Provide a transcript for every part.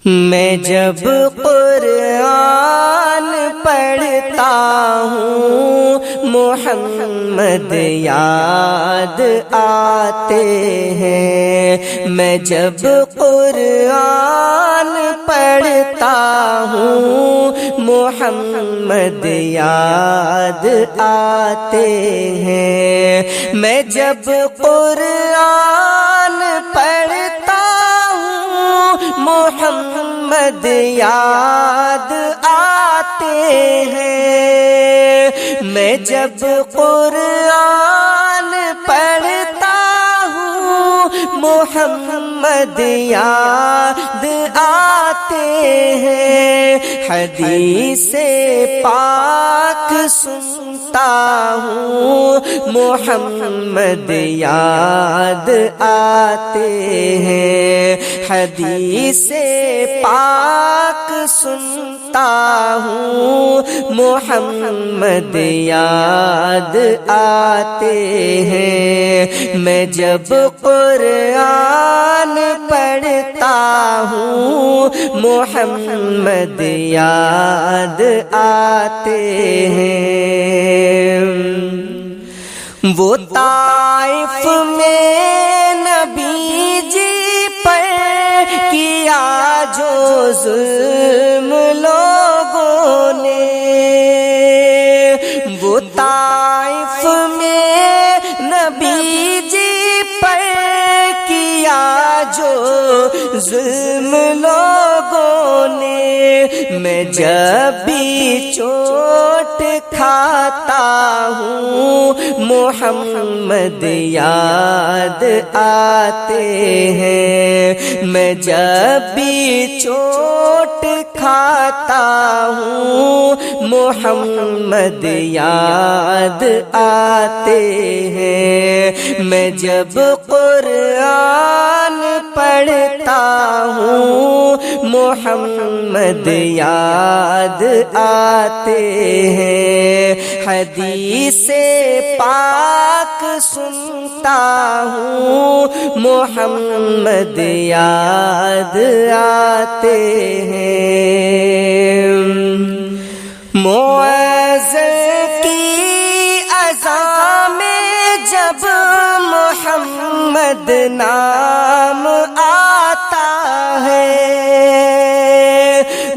میں جب قرآن پڑھتا ہوں محمد یاد آتے ہیں، میں جب قرآن پڑھتا ہوں محمد یاد آتے ہیں، میں جب قرآن پڑھتا محمد یاد آتے ہیں، میں جب قرآن پڑھتا ہوں محمد یاد آتے ہیں، حدیث پاک سنتا ہوں محمد یاد آتے ہیں، حدیث پاک سنتا ہوں محمد یاد آتے ہیں، میں جب قرآن پڑھتا ہوں محمد یاد آتے ہیں۔ وہ طائف میں نبی جی پر کیا جو ظلم لوگوں نے، وہ طائف میں نبی جی پر کیا جو ظلم لوگوں نے، میں جب بھی چوٹ کھاتا ہوں محمد یاد آتے ہیں، میں جب بھی چوٹ کھاتا ہوں محمد یاد آتے ہیں، میں جب قرآن پڑھتا ہوں محمد یاد آتے ہیں، حدیث پاک سنتا ہوں محمد یاد آتے ہیں۔ معذر کی اذان میں جب محمد نام آتا ہے،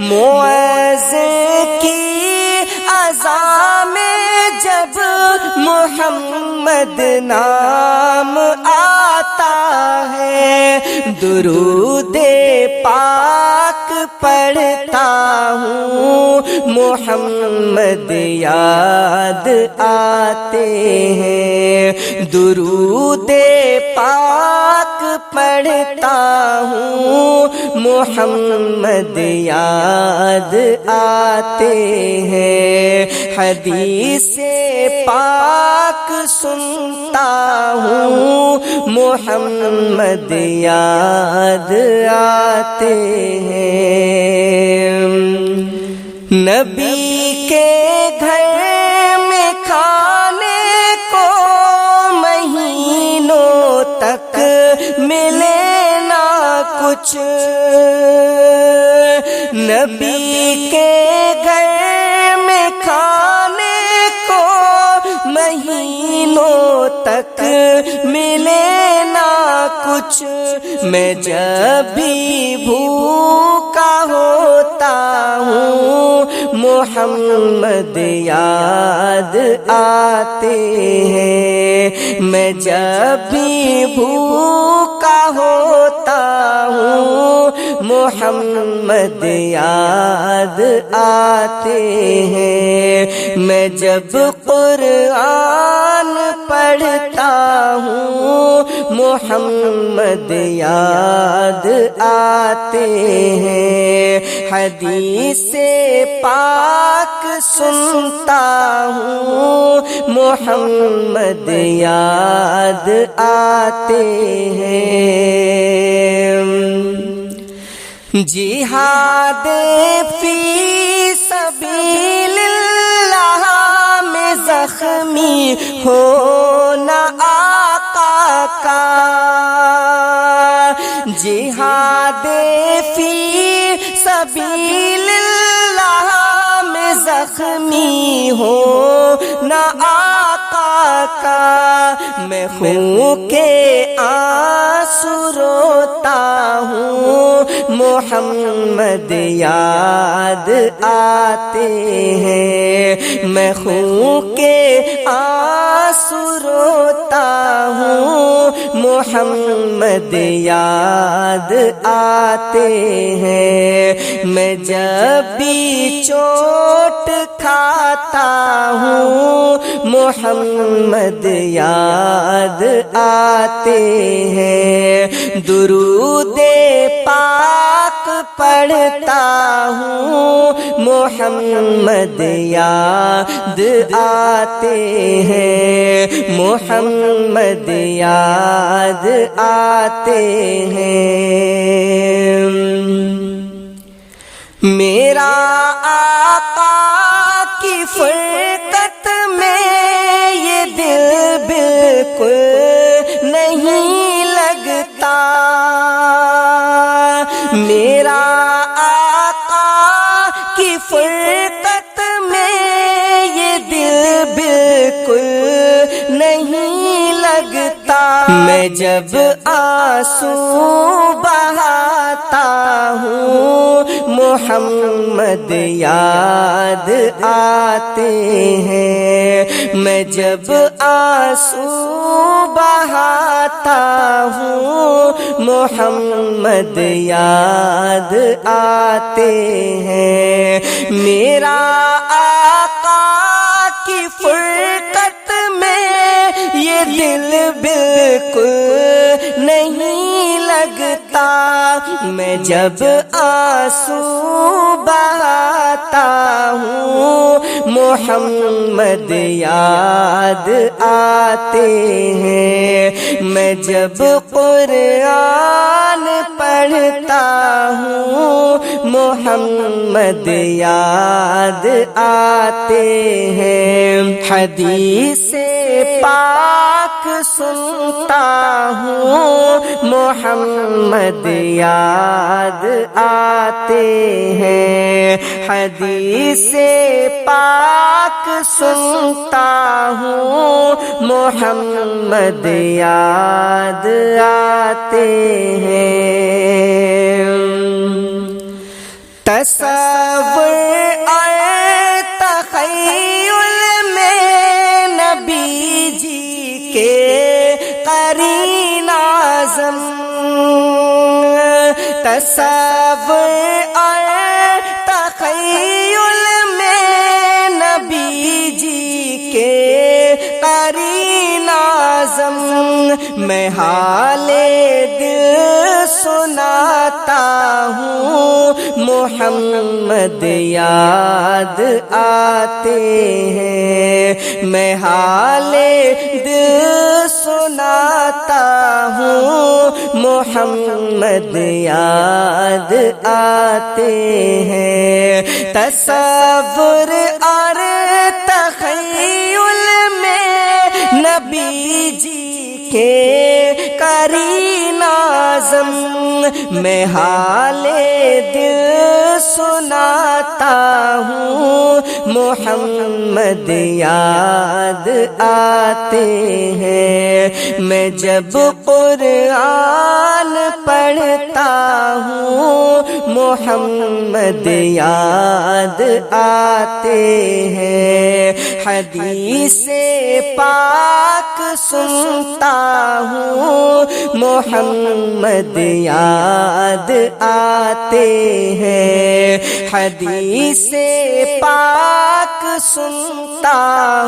معذر کی اذان میں جب محمد نام آتا ہے، درود پاک پڑھتا ہوں محمد یاد آتے ہیں، درود پاک پڑھتا ہوں محمد یاد آتے ہیں، حدیث پاک سنتا ہوں محمد یاد آتے ہیں۔ نبی کے گھر میں کھانے کو مہینوں تک ملے نہ کچھ، نبی کے گھر میں کھانے کو مہینوں تک ملے نہ کچھ، میں جب بھی بھوکا ہوتا ہوں محمد یاد آتے ہیں، میں جب بھی بھوکا ہوتا ہوں محمد یاد آتے ہیں، میں جب قرآن پڑھتا ہوں محمد یاد آتے ہیں، حدیث پاک سنتا ہوں محمد یاد آتے ہیں۔ جہاد فی سبیل اللہ میں زخمی ہونا آقا کا، جہاد فی سبیل اللہ میں زخمی ہو نہ آقا کا، میں خون کے آنسو روتا ہوں، محمد یاد آتے ہیں، میں خون کے آنسو روتا ہوں، محمد یاد آتے ہیں، میں جب بھی چوٹ کھاتا ہوں، محمد یاد آتے ہیں، درود پاک پڑھتا ہوں، محمد یاد آتے ہیں، محمد یاد آتے ہیں۔ میرا آقا کی فرقت میں یہ دل بالکل نہیں لگتا، میرا آقا کی فرقت میں یہ دل بالکل نہیں لگتا، میں جب آنسو بہاتا ہوں، محمد یاد آتے ہیں، میں جب آنسو بہاتا ہوں، محمد یاد آتے ہیں، میرا آقا کی فرقت میں یہ دل بالکل نہیں لگتا، میں جب آنسو بہاتا ہوں، محمد یاد آتے ہیں، میں جب قرآن پڑھتا ہوں، محمد یاد آتے ہیں، حدیث پاک سنتا ہوں، محمد یاد آتے ہیں، حدیث پاک سنتا ہوں، محمد یاد آتے ہیں، تصور اور تخیل میں نبی جی کے قرین اعظم، تصور اور تخیل میں نبی جی کے قرین اعظم، میں حال دل سناتا ہوں، محمد یاد آتے ہیں، میں حال دل سناتا ہوں، محمد یاد آتے ہیں، تصور اور تخیل میں نبی جی کے قرین اعظم، میں حال دل سناتا ہوں، محمد یاد آتے ہیں، میں جب قرآن پڑھتا ہوں، محمد یاد آتے ہیں، حدیث پاک سنتا ہوں، محمد یاد آتے ہیں، حدیث پاک سنتا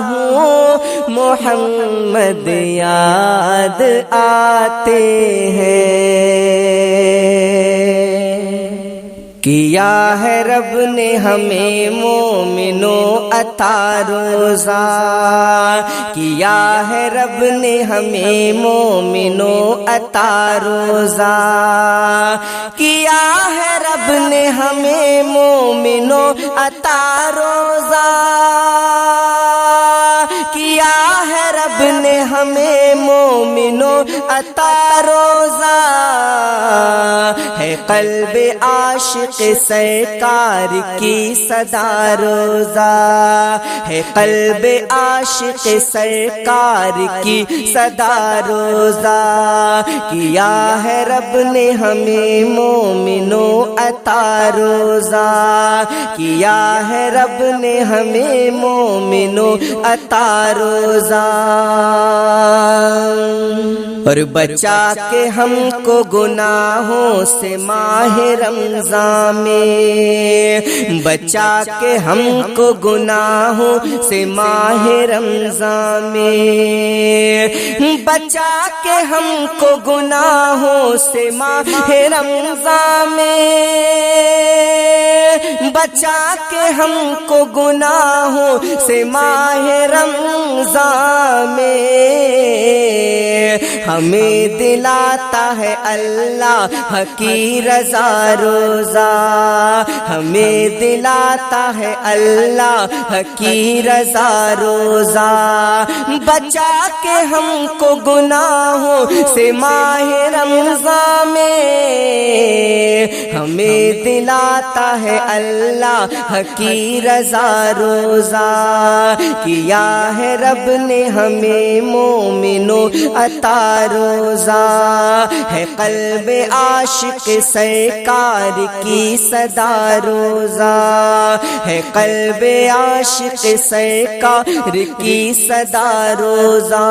ہوں، محمد یاد آتے ہیں۔ کیا ہے رب نے ہمیں مومنوں عطا روزہ، کیا ہے رب نے ہمیں مومنوں عطا روزہ، کیا ہے رب نے ہمیں مومنوں عطا روزہ، کیا ہے رب نے ہمیں مومنوں عطا روزہ، ہے قلب عاشق سرکار کی صدا روزہ، ہے قلب عاشق سرکار کی صدا روزہ، کیا ہے رب نے ہمیں مومنوں عطا روزہ، کیا ہے رب نے ہمیں مومنوں عطا روزہ، اور بچا کے ہم کو گناہوں سے ماہ رمضان میں، بچا کے ہم کو گناہوں سے ماہ رمضان میں، بچا کے ہم کو گناہوں سے ماہ رمضان میں، بچا کے ہم کو گناہوں سے ماہ رمضان میں، ہمیں دلاتا ہے اللہ کی رضا روزہ، ہمیں دلاتا ہے اللہ کی رضا روزہ، بچا کے ہم کو گناہوں سے ماہ رمضان میں، ہمیں دلاتا ہے اللہ کی رضا روزہ، کیا ہے رب نے ہمیں مومنوں عطا روزہ، ہے قلب عاشق سرکار کی صدا روزہ، ہے قلب عاشق سرکار کی صدا روزہ،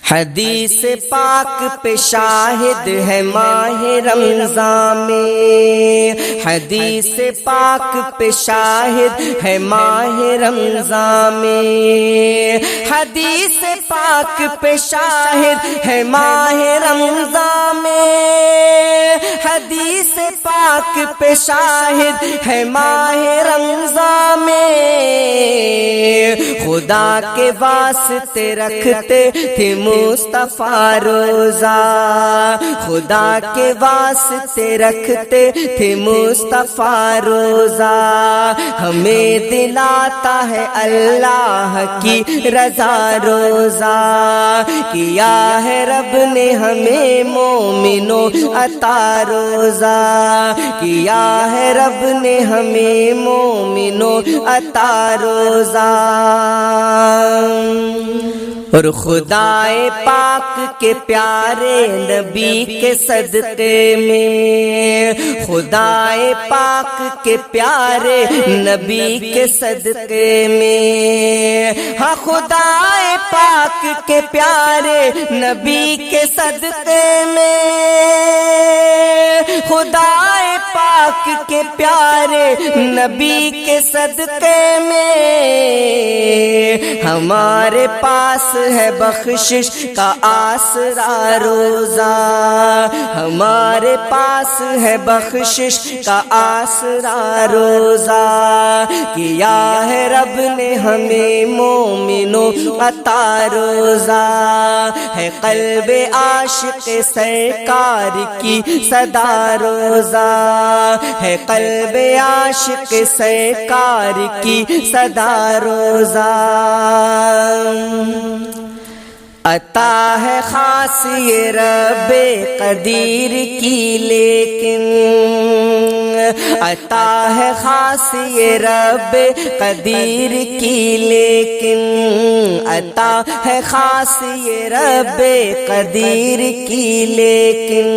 حدیث پاک پہ شاہد ہے ماہ رمضان میں، حدیث پاک پہ شاہد ہے ماہ رمضان میں، حدیث پاک پہ شاہد ہے ماہ رمضان میں، حدیث پاک پہ شاہد ہے ماہ رمضان میں، خدا کے واسطے رکھتے تھے مصطفیٰ روزہ، خدا کے واسطے رکھتے تھے مصطفیٰ روزہ، ہمیں دلاتا ہے اللہ کی رضا روزہ، کیا ہے رب نے ہمیں مومنوں عطا روزہ، کیا ہے رب نے ہمیں مومنوں عطا روزہ، اور خدائے پاک کے پیارے نبی کے صدقے میں، خدائے پاک کے پیارے نبی کے صدقے میں، ہاں خدائے پاک کے پیارے نبی کے صدقے میں، خدائے پاک کے پیارے نبی کے صدقے میں، ہمارے پاس ہے بخشش کا آسرا روزہ، ہمارے پاس ہے بخشش کا آسرا روزہ، کیا ہے رب نے ہمیں مومنوں عطا روزہ، ہے قلب عاشق سرکار کی صدا روزہ، ہے قلب عاشق سرکار کی صدا روزہ، عطا ہے خاص یہ رب قدیر کی لیکن، عطا ہے خاص یہ رب قدیر کی لیکن، عطا ہے خاص یہ رب قدیر کی لیکن،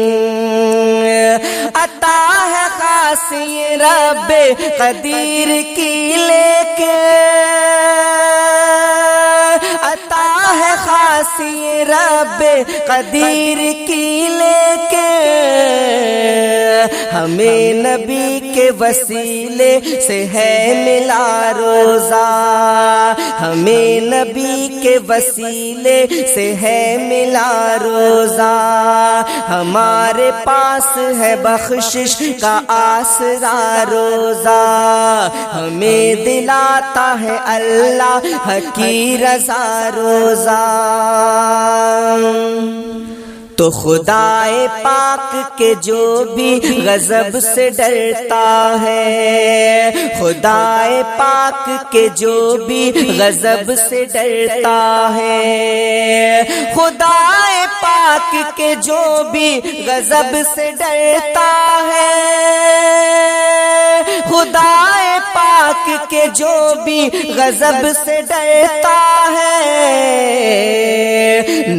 عطا ہے خاص یہ رب قدیر کی لیکن، عطا ہے خاص یہ رب قدیر کی لیکن، ہمیں نبی کے وسیلے سے ہے ملا روزہ، ہمیں نبی کے وسیلے سے ہے ملا روزہ، ہمارے پاس ہے بخشش کا آسرا روزہ، ہمیں دلاتا ہے اللہ کی رضا روزہ، تو خدائے پاک کے جو بھی غضب سے ڈرتا ہے، خدائے پاک کے جو بھی غضب سے ڈرتا ہے، خدائے پاک کے جو بھی غضب سے ڈرتا ہے، خدائے پاک کے جو بھی غضب سے ڈرتا ہے،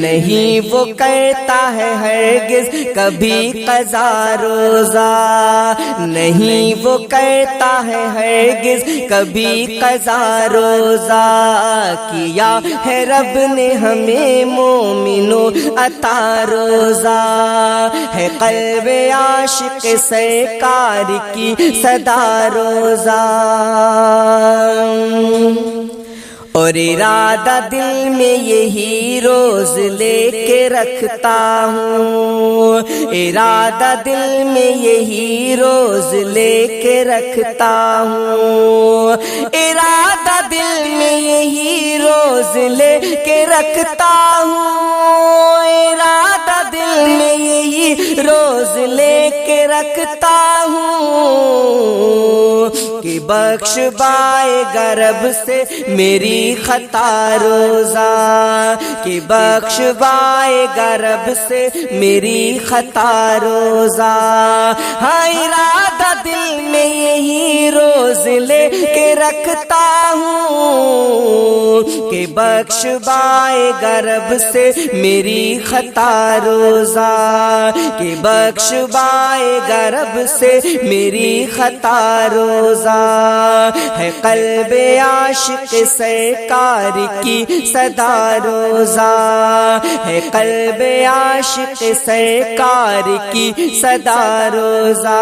نہیں وہ کرتا ہے ہرگز کبھی قضا روزہ، نہیں وہ کرتا ہے ہرگز کبھی قضا روزہ، کیا ہے رب نے ہمیں مومنوں عطا روزہ، ہے قلب عاشق سرکار کی صدا روزہ، اور ارادہ دل میں یہی روز لے کے رکھتا ہوں، ارادہ دل میں یہی روز لے کے رکھتا ہوں، ارادہ دل میں یہی روز لے کے رکھتا ہوں، ارادہ دل میں یہی روز لے کے رکھتا ہوں، کہ بخش بائے گرب سے میری خطا روزہ، کہ بخش بائے گرب سے میری خطا روزہ، ہاں ارادہ دل میں یہی روز لے کے رکھتا ہوں، کہ بخش بائے گرب سے میری خطا روزہ، کہ بخش بائے گرب سے میری خطا روزہ، ہے قلب عاشق سرکار کی صدا روزہ، ہے قلب عاشق سرکار کی صدا روزہ،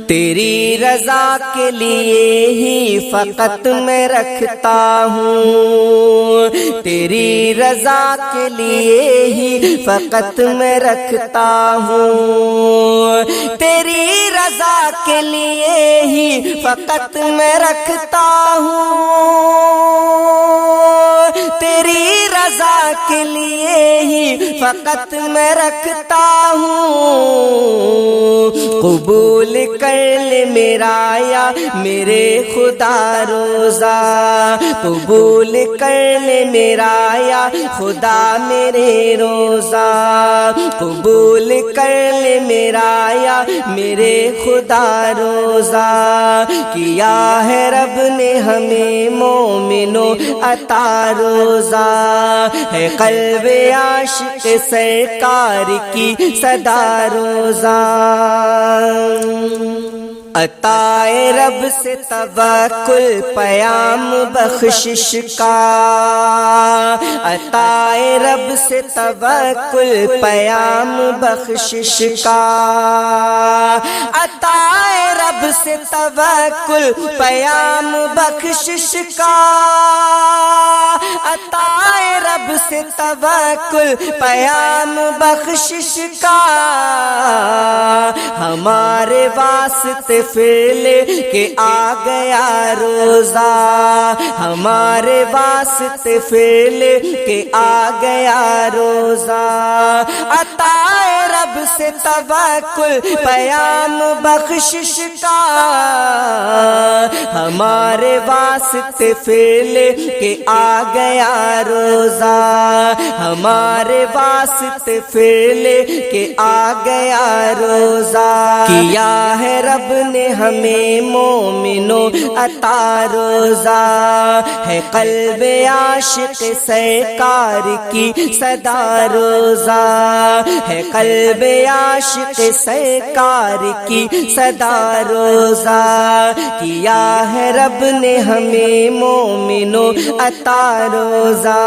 تیری رضا کے لیے ہی فقط میں رکھتا ہوں، تیری رضا کے لیے ہی فقط میں رکھتا ہوں، تیری رضا کے لیے ہی فقط میں رکھتا ہوں، تیری رضا کے لیے ہی فقط میں رکھتا ہوں، قبول کر لے میرا یا میرے خدا روزہ، قبول کر لے میرا یا خدا میرے روزہ، قبول کر لے میرا یا میرے خدا روزہ، کیا ہے رب نے ہمیں مومنوں عطا روزہ، ہے قلب عاشق سرکار کی صدا روزہ، عطائے رب سے توکل پیام بخشش کا، عطائے رب سے توکل پیام بخشش کا، عطائے رب سے توکل پیام بخشش کا، عطائے رب سے توکل پیام بخشش کا، ہمارے واسطے پھر لے کے آ گیا روزہ، ہمارے واسطے پھر لے کے آ گیا روزہ، عطائے رب سے توکل پیام بخشش کا، ہمارے واسطے پھر لے کے آ گیا روزہ، ہمارے واسطے پھر لے کے آ گیا روزہ، کیا ہے رب نے ہمیں مومنوں عطا روزہ، ہے قلب عاشق سرکار کی صدا روزہ، ہے قلب عاشق سرکار کی صدا روزہ، کیا ہے رب نے ہمیں مومنوں عطا روزہ۔